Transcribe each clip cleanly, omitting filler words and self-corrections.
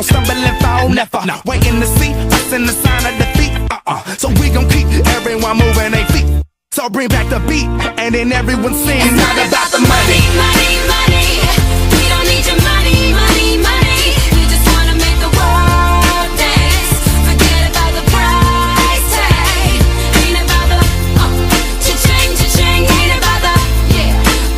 gon' stumble and fall, never. Waiting to see us in the sign of defeat. So we gon' keep everyone moving their feet. So bring back the beat, and then everyone sing. It's not about the money, money, money. We don't need your money, money, money. We just wanna make the world dance. Forget about the price tag. Ain't about the cha-ching, cha-ching. Ain't about the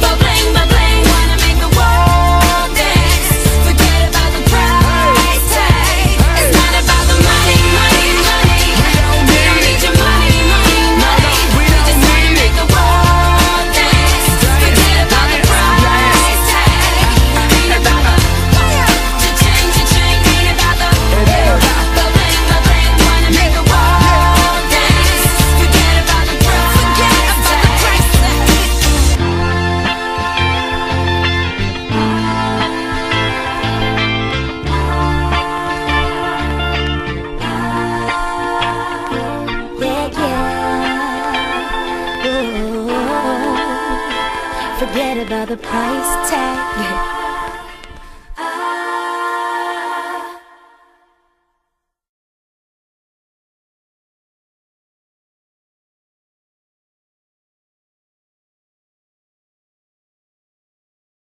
ba-bling, ba-bling. Wanna make the world dance. Forget about the price tag. It's not about the money, money, money. We don't need your money, money, money. We just wanna make the world dance. Forget about the price tag. Ain't about the cha-ching, cha-ching. Ain't about the ba-bling, ba-bling. Wanna make the world dance. Forget about the price tag. Forget about the price tag.